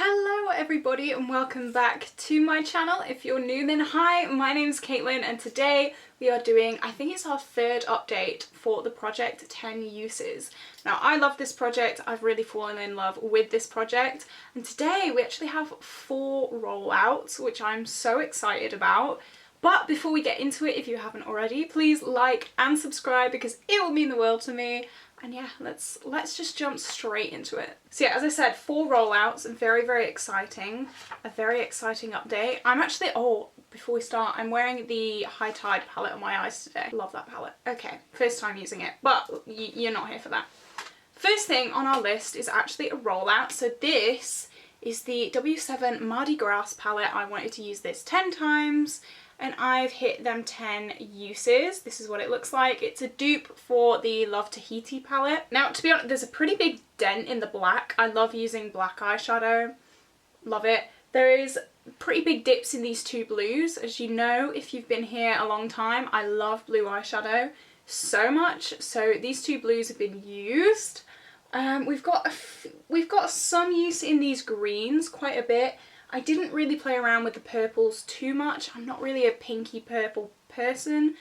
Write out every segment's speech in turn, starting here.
Hello everybody and welcome back to my channel. If you're new then hi, my name's Caitlin and today we are doing, I think it's our third update for the project 10 uses. Now I love this project, I've really fallen in love with this project, and today we actually have 4 rollouts which I'm so excited about. But before we get into it, if you haven't already, please like and subscribe because it will mean the world to me. And yeah, let's just jump straight into it. So yeah, as I said, 4 rollouts and very exciting. A very exciting update. I'm actually, before we start, I'm wearing the High Tide palette on my eyes today. Love that palette. Okay, first time using it, but you're not here for that. First thing on our list is actually a rollout. So this is the W7 Mardi Gras palette. I wanted to use this 10 times. And I've hit them 10 uses. This is what it looks like. It's a dupe for the Love Tahiti palette. Now, to be honest, there's a pretty big dent in the black. I love using black eyeshadow. Love it. There is pretty big dips in these 2 blues. As you know, if you've been here a long time, I love blue eyeshadow so much. So these 2 blues have been used. We've got some use in these greens, quite a bit. I didn't really play around with the purples too much. I'm not really a pinky purple person,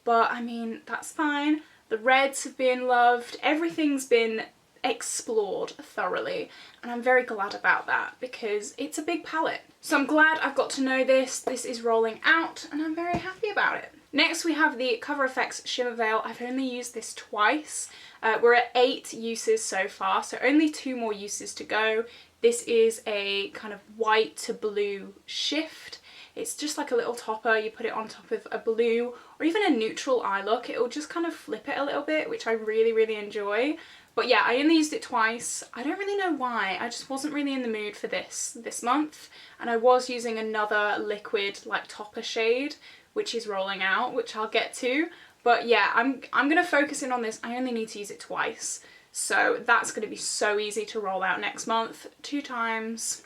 but I mean, that's fine. The reds have been loved. Everything's been explored thoroughly, and I'm very glad about that because it's a big palette. So I'm glad I've got to know this. This is rolling out and I'm very happy about it. Next we have the Cover FX Shimmer Veil. I've only used this twice. We're at 8 uses so far, so only 2 more uses to go. This is a kind of white to blue shift. It's just like a little topper. You put it on top of a blue or even a neutral eye look. It'll just kind of flip it a little bit, which I really enjoy. But yeah, I only used it twice. I don't really know why. I just wasn't really in the mood for this month. And I was using another liquid like topper shade, which is rolling out, which I'll get to. But yeah, I'm going to focus in on this. I only need to use it twice. So that's going to be so easy to roll out next month. 2 times.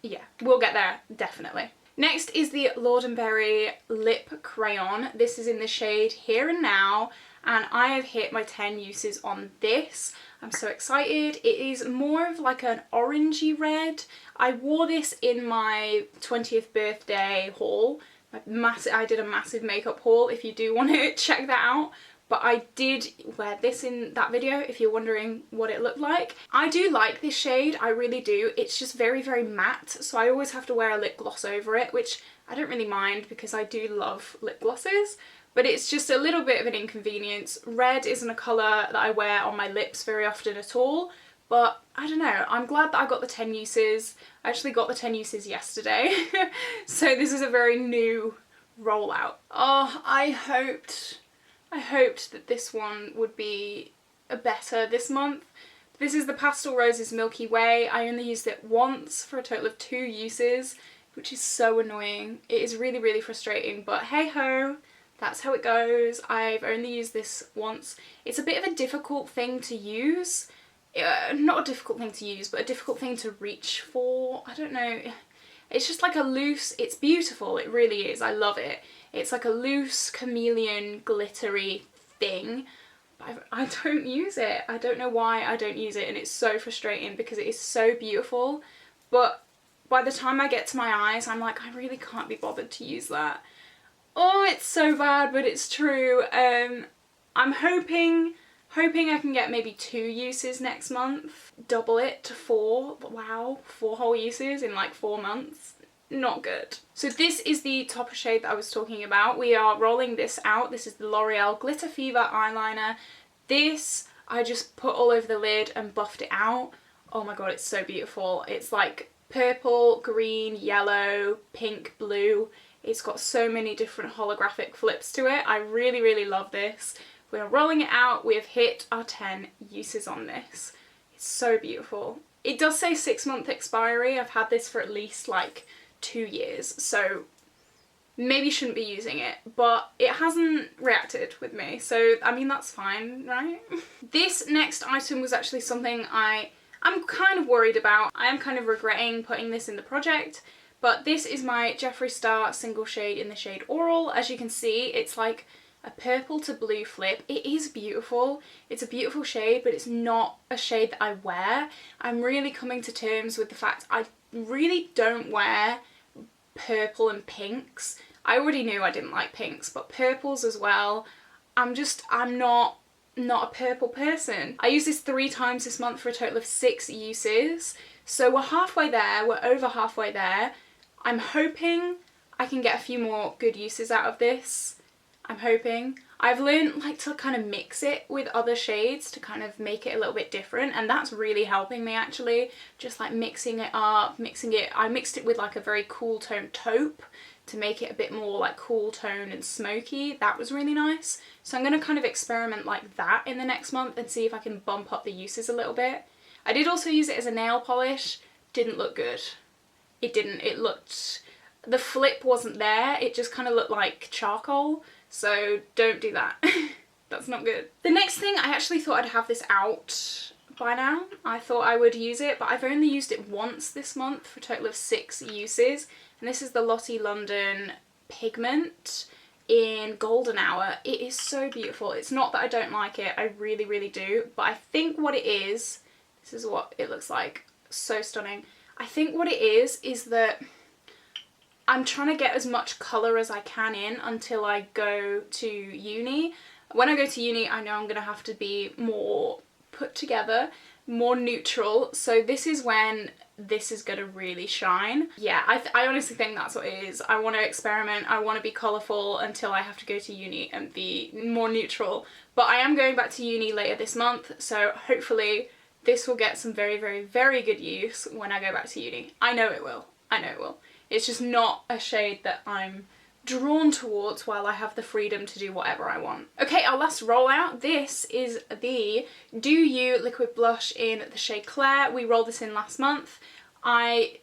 Yeah, we'll get there, definitely. Next is the Lord & Berry Lip Crayon. This is in the shade Here and Now, and I have hit my 10 uses on this. I'm so excited. It is more of like an orangey red. I wore this in my 20th birthday haul. I did a massive makeup haul if you do want to check that out. But I did wear this in that video if you're wondering what it looked like. I do like this shade, I really do. It's just very matte, so I always have to wear a lip gloss over it, which I don't really mind because I do love lip glosses. But it's just a little bit of an inconvenience. Red isn't a colour that I wear on my lips very often at all. But I don't know, I'm glad that I got the 10 uses. I actually got the 10 uses yesterday. So this is a very new rollout. Oh, I hoped that this one would be better this month. This is the Pastel Roses Milky Way. I only used it once for a total of 2 uses, which is so annoying. It is really frustrating, but hey ho, that's how it goes. I've only used this once. It's a bit of a difficult thing to use. Not a difficult thing to use, but a difficult thing to reach for. I don't know. It's just like a loose, it's beautiful, it really is, I love it. It's like a loose chameleon glittery thing, but I don't use it. I don't know why I don't use it, and it's so frustrating because it is so beautiful, but by the time I get to my eyes, I'm like, I really can't be bothered to use that. Oh, it's so bad, but it's true. I'm hoping I can get maybe 2 uses next month. Double it to 4. Wow, 4 whole uses in like 4 months. Not good. So this is the topper shade that I was talking about. We are rolling this out. This is the L'Oreal Glitter Fever eyeliner. This I just put all over the lid and buffed it out. Oh my god, it's so beautiful. It's like purple, green, yellow, pink, blue. It's got so many different holographic flips to it. I really love this. We are rolling it out. We have hit our 10 uses on this. It's so beautiful. It does say 6-month expiry. I've had this for at least like 2 years, so maybe shouldn't be using it, but it hasn't reacted with me, so I mean that's fine, right? This next item was actually something I'm kind of worried about. I am kind of regretting putting this in the project, but this is my Jeffree Star single shade in the shade Oral. As you can see, it's like a purple to blue flip. It is beautiful. It's a beautiful shade, but it's not a shade that I wear. I'm really coming to terms with the fact I really don't wear purple and pinks. I already knew I didn't like pinks, but purples as well. I'm not a purple person. I use this 3 times this month for a total of 6 uses. So we're halfway there, we're over halfway there. I'm hoping I can get a few more good uses out of this. I'm hoping. I've learned like to kind of mix it with other shades to kind of make it a little bit different, and that's really helping me actually. Just like mixing it up, I mixed it with like a very cool tone taupe to make it a bit more like cool tone and smoky. That was really nice. So I'm going to kind of experiment like that in the next month and see if I can bump up the uses a little bit. I did also use it as a nail polish. Didn't look good. It didn't. It looked... the flip wasn't there. It just kind of looked like charcoal. So don't do that. That's not good. The next thing, I actually thought I'd have this out by now. I thought I would use it, but I've only used it once this month for a total of 6 uses. And this is the Lottie London Pigment in Golden Hour. It is so beautiful. It's not that I don't like it. I really, really do. But I think what it is, this is what it looks like. So stunning. I think what it is that I'm trying to get as much colour as I can in until I go to uni. When I go to uni, I know I'm going to have to be more put together, more neutral. So this is when this is going to really shine. Yeah, I honestly think that's what it is. I want to experiment. I want to be colourful until I have to go to uni and be more neutral. But I am going back to uni later this month, so hopefully this will get some very, very, very good use when I go back to uni. I know it will. I know it will. It's just not a shade that I'm drawn towards while I have the freedom to do whatever I want. Okay, our last rollout. This is the Do You Liquid Blush in the shade Claire. We rolled this in last month. I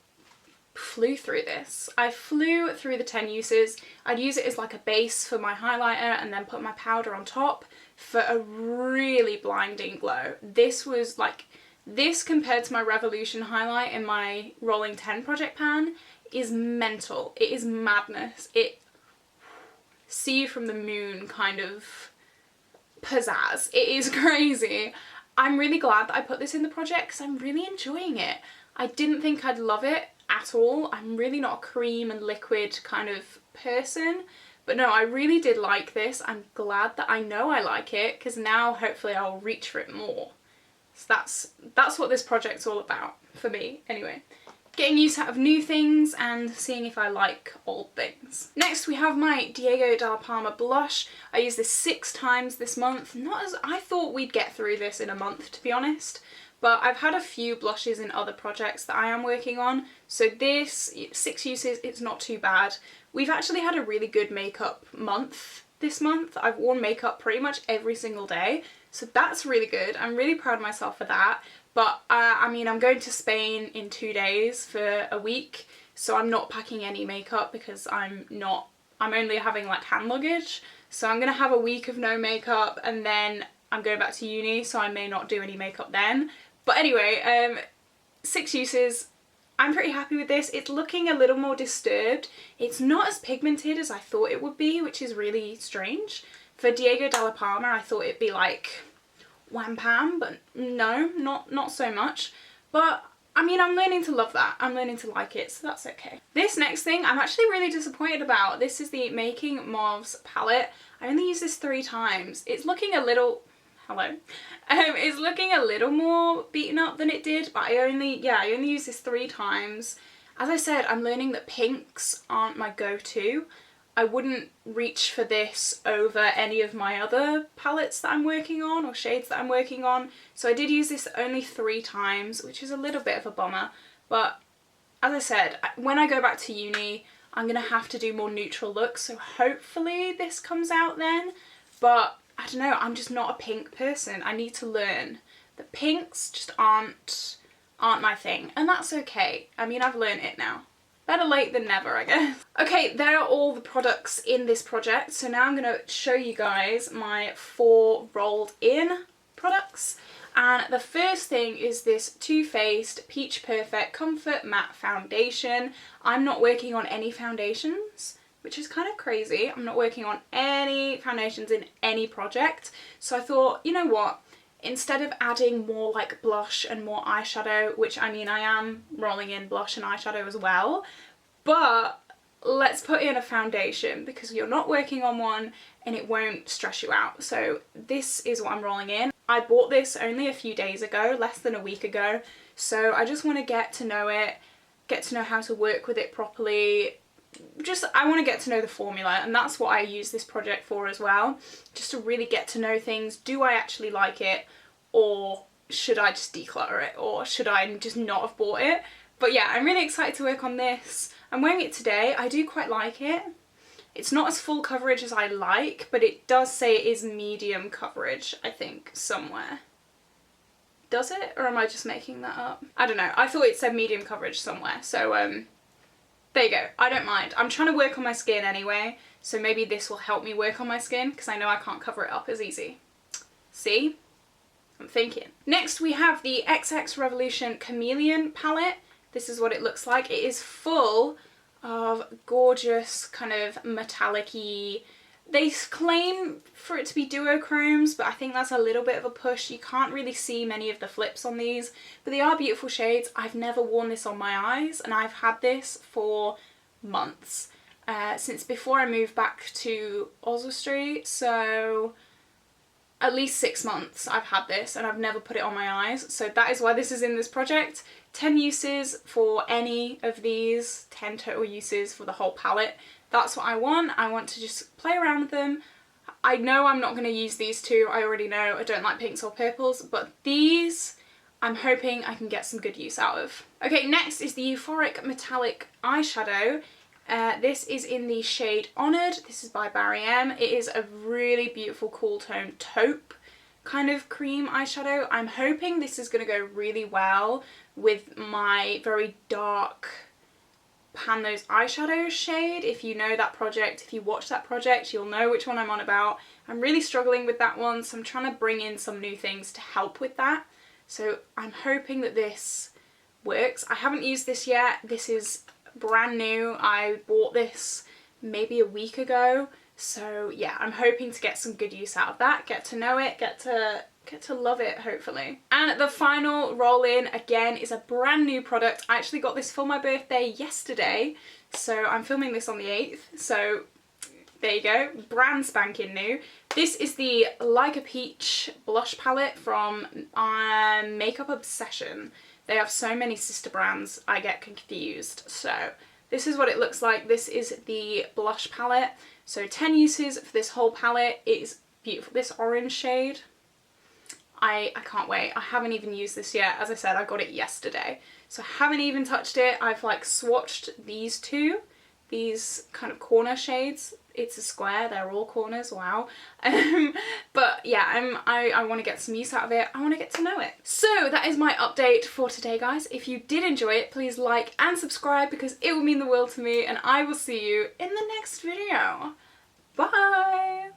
flew through this. I flew through the 10 uses. I'd use it as like a base for my highlighter and then put my powder on top for a really blinding glow. This was like, this compared to my Revolution highlight in my Rolling 10 project pan is mental. It is madness. It see you from the moon kind of pizzazz. It is crazy. I'm really glad that I put this in the project because I'm really enjoying it. I didn't think I'd love it at all. I'm really not a cream and liquid kind of person, but no, I really did like this. I'm glad that I know I like it because now hopefully I'll reach for it more. So that's what this project's all about for me anyway. Getting use out of new things and seeing if I like old things. Next we have my Diego Dalla Palma blush. I used this 6 times this month. Not as I thought we'd get through this in a month, to be honest, but I've had a few blushes in other projects that I am working on, so this 6 uses, it's not too bad. We've actually had a really good makeup month this month. I've worn makeup pretty much every single day, so that's really good. I'm really proud of myself for that. But I mean, I'm going to Spain in 2 days for a week, so I'm not packing any makeup because I'm only having like hand luggage. So I'm going to have a week of no makeup and then I'm going back to uni, so I may not do any makeup then. But anyway, 6 uses. I'm pretty happy with this. It's looking a little more disturbed. It's not as pigmented as I thought it would be, which is really strange. For Diego Dalla Palma, I thought it'd be like wham pam, but no, not so much. But I mean, I'm learning to love that. I'm learning to like it, so that's okay. This next thing I'm actually really disappointed about. This is the Making Mauves palette. I only used this 3 times. It's looking a little, hello. It's looking a little more beaten up than it did, but I only used this 3 times. As I said, I'm learning that pinks aren't my go-to. I wouldn't reach for this over any of my other palettes that I'm working on or shades that I'm working on. So I did use this only 3 times, which is a little bit of a bummer. But as I said, when I go back to uni, I'm going to have to do more neutral looks. So hopefully this comes out then. But I don't know, I'm just not a pink person. I need to learn. The pinks just aren't my thing. And that's okay. I mean, I've learned it now. Better late than never, I guess. Okay, there are all the products in this project. So now I'm going to show you guys my 4 rolled in products. And the first thing is this Too Faced Peach Perfect Comfort Matte Foundation. I'm not working on any foundations, which is kind of crazy. I'm not working on any foundations in any project. So I thought, you know what? Instead of adding more like blush and more eyeshadow, which I mean I am rolling in blush and eyeshadow as well, but let's put in a foundation because you're not working on one and it won't stress you out. So this is what I'm rolling in. I bought this only a few days ago, less than a week ago, so I just want to get to know it, get to know how to work with it properly. I want to get to know the formula, and that's what I use this project for as well, just to really get to know things. Do I actually like it, or should I just declutter it, or should I just not have bought it? But yeah, I'm really excited to work on this. I'm wearing it today. I do quite like it. It's not as full coverage as I like, but it does say it is medium coverage, I think, somewhere. Does it? Or am I just making that up? I don't know. I thought it said medium coverage somewhere, so there you go. I don't mind. I'm trying to work on my skin anyway, so maybe this will help me work on my skin because I know I can't cover it up as easy. See? I'm thinking. Next we have the XX Revolution Chameleon palette. This is what it looks like. It is full of gorgeous kind of metallic-y. They claim for it to be duochromes, but I think that's a little bit of a push. You can't really see many of the flips on these, but they are beautiful shades. I've never worn this on my eyes, and I've had this for months, since before I moved back to Oswestry, so at least 6 months I've had this, and I've never put it on my eyes, so that is why this is in this project. 10 uses for any of these, 10 total uses for the whole palette. That's what I want. I want to just play around with them. I know I'm not going to use these two. I already know I don't like pinks or purples, but these I'm hoping I can get some good use out of. Okay, next is the Euphoric Metallic Eyeshadow. This is in the shade Honoured. This is by Barry M. It is a really beautiful cool tone taupe kind of cream eyeshadow. I'm hoping this is going to go really well with my very dark Pan Those Eyeshadows shade. If you know that project, if you watch that project, you'll know which one I'm on about. I'm really struggling with that one, so I'm trying to bring in some new things to help with that. So I'm hoping that this works. I haven't used this yet. This is brand new. I bought this maybe a week ago. So yeah, I'm hoping to get some good use out of that, get to know it, get to love it, hopefully. And the final roll in, again, is a brand new product. I actually got this for my birthday yesterday, so I'm filming this on the 8th, so there you go, brand spanking new. This is the Like a Peach blush palette from Makeup Obsession. They have so many sister brands, I get confused. So this is what it looks like. This is the blush palette. So 10 uses for this whole palette. It is beautiful. This orange shade, I can't wait. I haven't even used this yet. As I said, I got it yesterday, so I haven't even touched it. I've like swatched these two, these kind of corner shades. It's a square, they're all corners, wow. But yeah, I want to get some use out of it. I want to get to know it. So that is my update for today, guys. If you did enjoy it, please like and subscribe because it will mean the world to me, and I will see you in the next video. Bye!